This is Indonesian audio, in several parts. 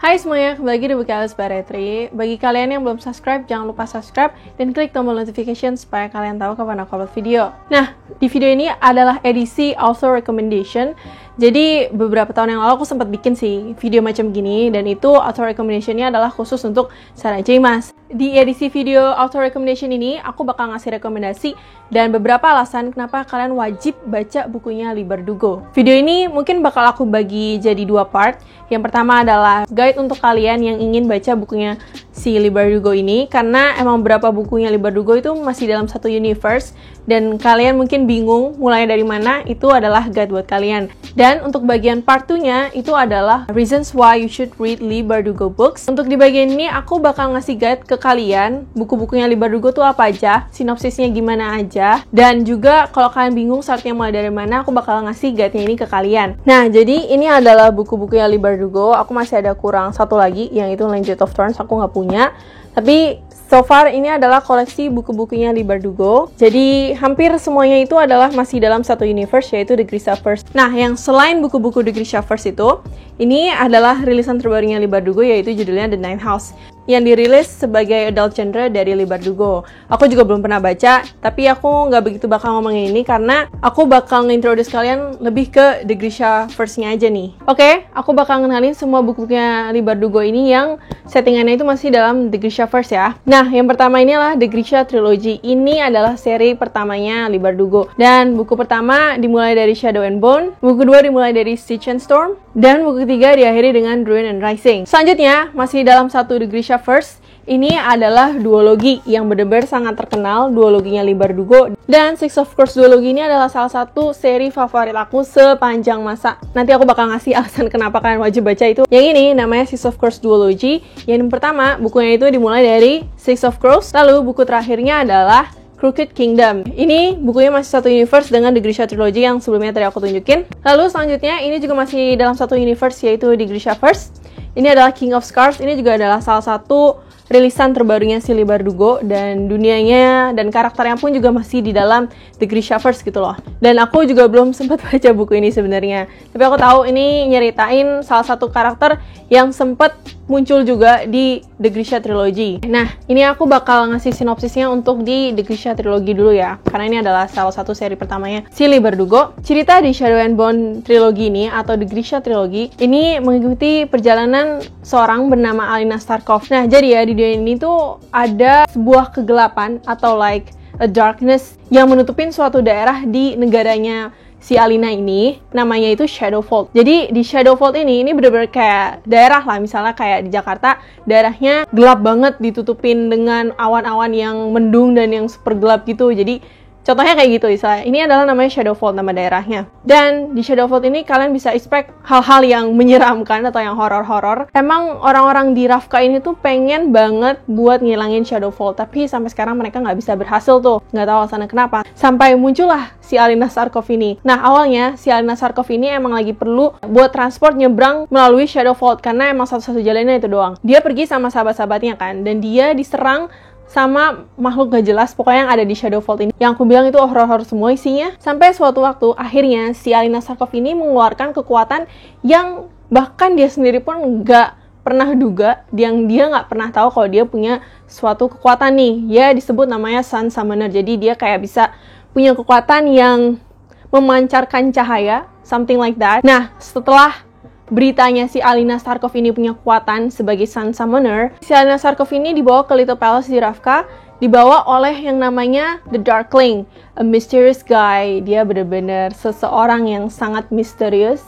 Hai semuanya, kembali lagi di Buku Alice Baretri. Bagi kalian yang belum subscribe, jangan lupa subscribe dan klik tombol notification supaya kalian tahu kapan aku upload video. Nah, di video ini adalah edisi author recommendation. Jadi beberapa tahun yang lalu aku sempat bikin sih video macam gini, dan itu author recommendation-nya adalah khusus untuk Sarah J. Maas. Di edisi video author recommendation ini, aku bakal ngasih rekomendasi dan beberapa alasan kenapa kalian wajib baca bukunya Leigh Bardugo. Video ini mungkin bakal aku bagi jadi dua part. Yang pertama adalah guide untuk kalian yang ingin baca bukunya si Leigh Bardugo ini, karena emang beberapa bukunya Leigh Bardugo itu masih dalam satu universe, dan kalian mungkin bingung mulai dari mana. Itu adalah guide buat kalian. Dan untuk bagian part 2-nya itu adalah reasons why you should read Leigh Bardugo books. Untuk di bagian ini aku bakal ngasih guide ke kalian buku-bukunya Leigh Bardugo tuh apa aja, sinopsisnya gimana aja, dan juga kalau kalian bingung startnya mulai dari mana, aku bakal ngasih guide-nya ini ke kalian. Nah, jadi ini adalah buku-bukunya Leigh Bardugo. Aku masih ada kurang satu lagi, yang itu Legend of Thorns aku nggak punya. Tapi so far ini adalah koleksi buku-bukunya Leigh Bardugo. Jadi hampir semuanya itu adalah masih dalam satu universe, yaitu The Grishaverse. Nah, yang selain buku-buku The Grishaverse itu, ini adalah rilisan terbarunya Leigh Bardugo, yaitu judulnya The Ninth House, yang dirilis sebagai adult genre dari Leigh Bardugo. Aku juga belum pernah baca, tapi aku nggak begitu bakal ngomongin ini karena aku bakal nge-introduce kalian lebih ke The Grishaverse-nya aja nih. Oke, aku bakal ngenalin semua buku-bukunya Leigh Bardugo ini yang settingannya itu masih dalam The Grishaverse ya. Nah, yang pertama ini adalah The Grisha Trilogy. Ini adalah seri pertamanya Leigh Bardugo. Dan buku pertama dimulai dari Shadow and Bone, buku kedua dimulai dari Stitch and Storm, dan buku ketiga diakhiri dengan Ruin and Rising. Selanjutnya, masih dalam satu The Grishaverse, ini adalah duologi yang benar-benar sangat terkenal, duologinya Leigh Bardugo. Dan Six of Crows duologi ini adalah salah satu seri favorit aku sepanjang masa. Nanti aku bakal ngasih alasan kenapa kalian wajib baca itu. Yang ini namanya Six of Crows duologi. Yang pertama, bukunya itu dimulai dari Six of Crows, lalu buku terakhirnya adalah Crooked Kingdom. Ini bukunya masih satu universe dengan The Grisha Trilogy yang sebelumnya tadi aku tunjukin. Lalu selanjutnya, ini juga masih dalam satu universe, yaitu The Grishaverse. Ini adalah King of Scars. Ini juga adalah salah satu rilisan terbarunya si Leigh Bardugo, dan dunianya dan karakternya pun juga masih di dalam The Grishaverse gitu loh. Dan aku juga belum sempat baca buku ini sebenarnya, tapi aku tahu ini nyeritain salah satu karakter yang sempat muncul juga di The Grisha Trilogy. Nah, ini aku bakal ngasih sinopsisnya untuk di The Grisha Trilogy dulu ya, karena ini adalah salah satu seri pertamanya si Leigh Bardugo. Cerita di Shadow and Bone Trilogy ini atau The Grisha Trilogy ini mengikuti perjalanan seorang bernama Alina Starkov. Nah, jadi ya di dunia ini tuh ada sebuah kegelapan atau like a darkness yang menutupin suatu daerah di negaranya si Alina ini, namanya itu Shadowfold. Jadi di Shadowfold ini bener-bener kayak daerah lah, misalnya kayak di Jakarta, daerahnya gelap banget, ditutupin dengan awan-awan yang mendung dan yang super gelap gitu. Jadi contohnya kayak gitu, misalnya ini adalah namanya Shadowfold, nama daerahnya. Dan di Shadowfold ini kalian bisa expect hal-hal yang menyeramkan atau yang horor-horor. Emang orang-orang di Ravka ini tuh pengen banget buat ngilangin Shadowfold, tapi sampai sekarang mereka nggak bisa berhasil tuh. Nggak tahu alasannya kenapa. Sampai muncullah si Alina Starkov ini. Nah, awalnya si Alina Starkov ini emang lagi perlu buat transport nyebrang melalui Shadowfold, karena emang satu-satu jalannya itu doang. Dia pergi sama sahabat-sahabatnya kan, dan dia diserang sama makhluk gak jelas pokoknya yang ada di Shadowfold ini, yang aku bilang itu horor-horor semua isinya. Sampai suatu waktu akhirnya si Alina Starkov ini mengeluarkan kekuatan yang bahkan dia sendiri pun gak pernah duga, yang dia gak pernah tahu kalau dia punya suatu kekuatan nih. Ya disebut namanya Sun Summoner. Jadi dia kayak bisa punya kekuatan yang memancarkan cahaya, something like that. Nah, setelah beritanya si Alina Starkov ini punya kekuatan sebagai Sun Summoner, si Alina Starkov ini dibawa ke Little Palace di Ravka, dibawa oleh yang namanya The Darkling, a mysterious guy. Dia benar-benar seseorang yang sangat misterius,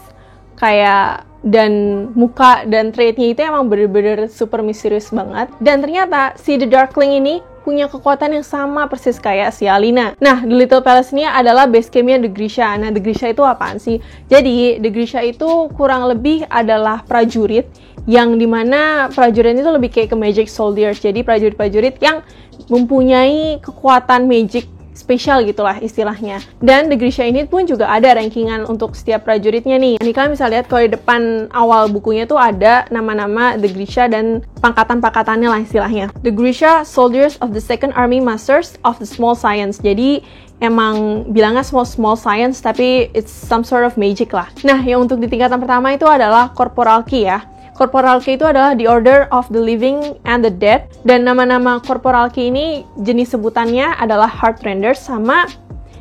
kayak, dan muka dan trait-nya itu emang benar-benar super misterius banget. Dan ternyata si The Darkling ini punya kekuatan yang sama persis kayak si Alina. Nah, di Little Palace ini adalah base camp-nya The Grisha. Nah, The Grisha itu apaan sih? Jadi, The Grisha itu kurang lebih adalah prajurit, yang dimana prajurit itu lebih kayak ke magic soldiers. Jadi, prajurit-prajurit yang mempunyai kekuatan magic spesial gitulah istilahnya. Dan The Grisha ini pun juga ada rankingan untuk setiap prajuritnya nih. Ini kalian bisa lihat kalau di depan awal bukunya tuh ada nama-nama The Grisha dan pangkatan-pangkatannya lah istilahnya. The Grisha Soldiers of the Second Army Masters of the Small Science. Jadi emang bilangnya small science, tapi it's some sort of magic lah. Nah, yang untuk di tingkatan pertama itu adalah Corporal Key ya. Corporal Key itu adalah The Order of the Living and the Dead, dan nama-nama Corporal Key ini jenis sebutannya adalah Heartrenders sama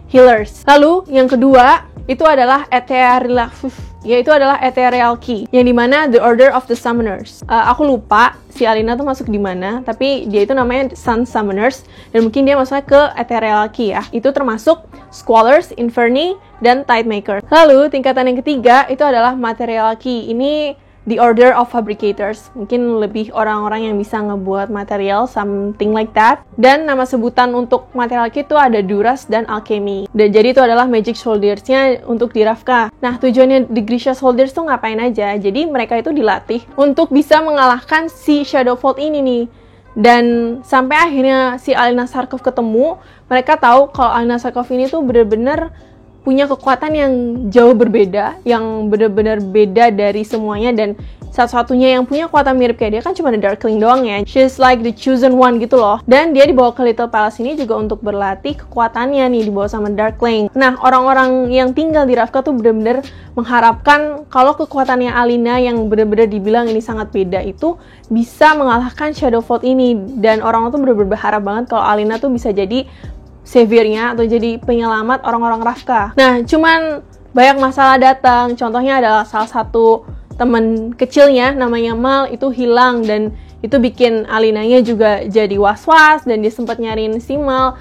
Healers. Lalu yang kedua itu adalah Ethereal Key, yang dimana The Order of the Summoners. Aku lupa si Alina tuh masuk di mana, tapi dia itu namanya Sun Summoners, dan mungkin dia masuknya ke Ethereal Key ya. Itu termasuk Squallers, Inferni, dan Tidemaker. Lalu tingkatan yang ketiga itu adalah Material Key. Ini The Order of Fabricators, mungkin lebih orang-orang yang bisa ngebuat material, something like that. Dan nama sebutan untuk material key itu ada Duras dan Alchemy. Dan jadi itu adalah Magic Soldiers-nya untuk di Ravka. Nah, tujuannya The Grisha Soldiers tuh ngapain aja? Jadi mereka itu dilatih untuk bisa mengalahkan si Shadowfold ini nih. Dan sampai akhirnya si Alina Sarkov ketemu, mereka tahu kalau Alina Sarkov ini tuh bener-bener punya kekuatan yang jauh berbeda, yang benar-benar beda dari semuanya, dan satu-satunya yang punya kekuatan mirip kayak dia kan cuma The Darkling doang ya. She's like the chosen one gitu loh. Dan dia dibawa ke Little Palace ini juga untuk berlatih kekuatannya nih, dibawa sama Darkling. Nah, orang-orang yang tinggal di Ravka tuh benar-benar mengharapkan kalau kekuatannya Alina yang benar-benar dibilang ini sangat beda itu bisa mengalahkan Shadowfold ini. Dan orang-orang tuh benar-benar berharap banget kalau Alina tuh bisa jadi saviornya atau jadi penyelamat orang-orang Ravka. Nah, cuman banyak masalah datang. Contohnya adalah salah satu teman kecilnya namanya Mal itu hilang, dan itu bikin Alinanya juga jadi was-was, dan dia sempat nyariin si Mal.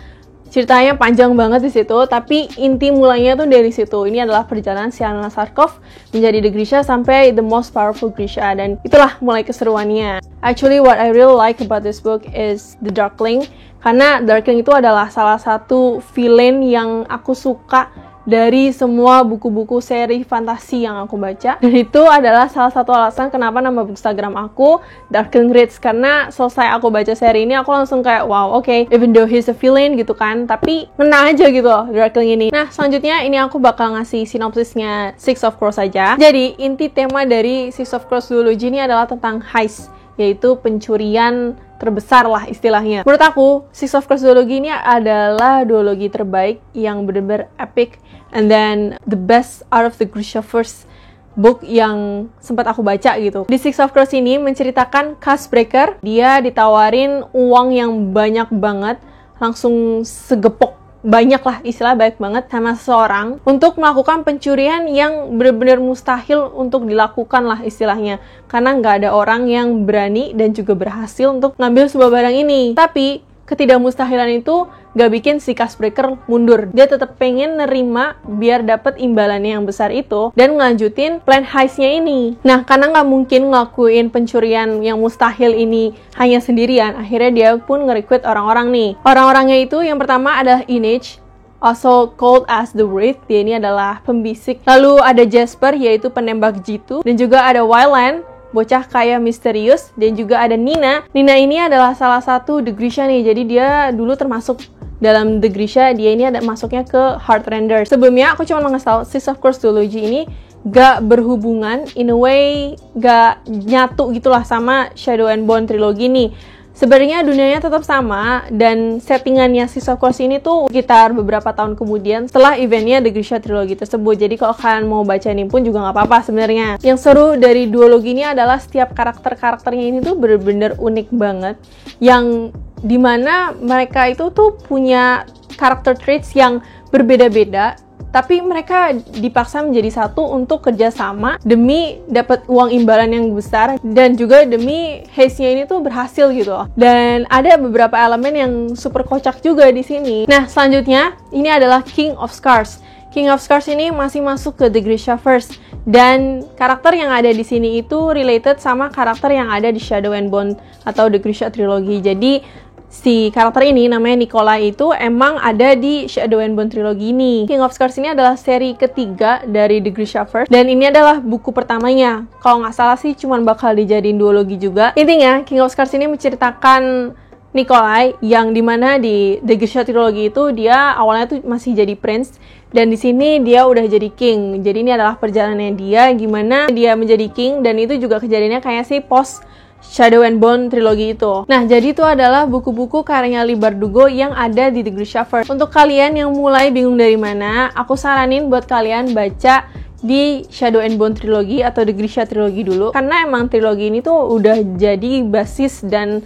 Ceritanya panjang banget di situ, tapi inti mulainya tuh dari situ. Ini adalah perjalanan si Alina Sarkov menjadi The Grisha sampai the most powerful Grisha, dan itulah mulai keseruannya. Actually, what I really like about this book is the Darkling, karena Darkling itu adalah salah satu villain yang aku suka dari semua buku-buku seri fantasi yang aku baca. Dan itu adalah salah satu alasan kenapa nama Instagram aku Darkling Reads, karena selesai aku baca seri ini aku langsung kayak wow, okay, even though he's a villain gitu kan, tapi ngena aja gitu loh Darkling ini. Nah, selanjutnya ini aku bakal ngasih sinopsisnya Six of Crows aja. Jadi inti tema dari Six of Crows Duology ini adalah tentang heist, yaitu pencurian terbesar lah istilahnya. Menurut aku, Six of Crows Duology ini adalah duologi terbaik yang bener-bener epic, and then the best out of the Grisha first book yang sempat aku baca gitu. Di Six of Crows ini menceritakan Castbreaker, dia ditawarin uang yang banyak banget, langsung segepok banyak lah, istilah baik banget sama seseorang untuk melakukan pencurian yang benar-benar mustahil untuk dilakukan lah istilahnya, karena nggak ada orang yang berani dan juga berhasil untuk ngambil sebuah barang ini. Tapi ketidakmustahilan itu gak bikin si Castbreaker mundur. Dia tetap pengen nerima biar dapet imbalannya yang besar itu dan ngelanjutin plan heistnya ini. Nah, karena gak mungkin ngelakuin pencurian yang mustahil ini hanya sendirian, akhirnya dia pun nge-recruit orang-orang nih. Orang-orangnya itu yang pertama adalah Inage, also called as the Wraith. Dia ini adalah pembisik. Lalu ada Jasper, yaitu penembak jitu, dan juga ada Wildland, bocah kaya misterius, dan juga ada Nina. Nina ini adalah salah satu The Grisha nih, jadi dia dulu termasuk dalam The Grisha, dia ini ada masuknya ke Heartrenders. Sebelumnya aku cuma ngasih tau Six of Crows Duology ini gak berhubungan, in a way gak nyatu gitulah sama Shadow and Bone trilogi nih. Sebenarnya dunianya tetap sama, dan settingannya Six of Crows ini tuh sekitar beberapa tahun kemudian setelah eventnya The Grisha Trilogy tersebut. Jadi kalau kalian mau baca ini pun juga nggak apa-apa sebenarnya. Yang seru dari duologi ini adalah setiap karakter-karakternya ini tuh bener-bener unik banget, yang dimana mereka itu tuh punya karakter traits yang berbeda-beda, tapi mereka dipaksa menjadi satu untuk kerjasama demi dapat uang imbalan yang besar, dan juga demi heistnya ini tuh berhasil gitu. Dan ada beberapa elemen yang super kocak juga di sini. Nah, selanjutnya ini adalah King of Scars. King of Scars ini masih masuk ke The Grisha first, dan karakter yang ada di sini itu related sama karakter yang ada di Shadow and Bone atau The Grisha Trilogy. Jadi si karakter ini namanya Nikolai itu emang ada di Shadow and Bone trilogi ini. King of Scars ini adalah seri ketiga dari The Grisha first, dan ini adalah buku pertamanya. Kalau nggak salah sih cuman bakal dijadiin duologi juga. Intinya King of Scars ini menceritakan Nikolai yang dimana di The Grisha trilogi itu dia awalnya tuh masih jadi prince, dan di sini dia udah jadi king. Jadi ini adalah perjalanannya dia gimana dia menjadi king, dan itu juga kejadiannya kayak si post Shadow and Bone trilogi itu. Nah, jadi itu adalah buku-buku karyanya Leigh Bardugo yang ada di The Grisha first. Untuk kalian yang mulai bingung dari mana, aku saranin buat kalian baca di Shadow and Bone trilogy atau The Grisha trilogy dulu, karena emang trilogi ini tuh udah jadi basis dan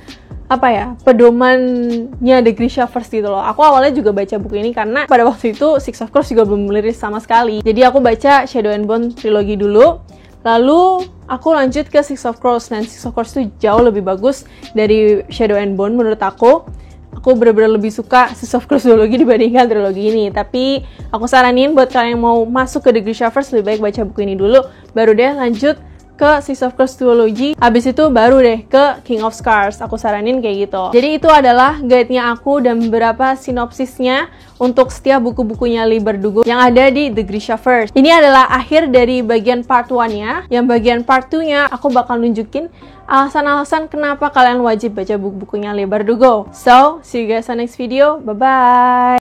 pedomannya The Grishaverse gitu loh. Aku awalnya juga baca buku ini karena pada waktu itu Six of Crows juga belum rilis sama sekali. Jadi aku baca Shadow and Bone trilogy dulu, lalu aku lanjut ke Six of Crows. Dan Six of Crows itu jauh lebih bagus dari Shadow and Bone menurut aku. Aku bener-bener lebih suka Six of Crows trilogy dibandingkan trilogi ini. Tapi aku saranin buat kalian yang mau masuk ke The Grishaverse, lebih baik baca buku ini dulu, baru deh lanjut ke Six of Crows trilogy, abis itu baru deh ke King of Scars. Aku saranin kayak gitu. Jadi itu adalah guide-nya aku dan beberapa sinopsisnya untuk setiap buku-bukunya Leigh Bardugo yang ada di The Grishaverse. Ini adalah akhir dari bagian part 1-nya. Yang bagian part 2-nya aku bakal nunjukin alasan-alasan kenapa kalian wajib baca buku-bukunya Leigh Bardugo. So, see you guys on next video. Bye-bye!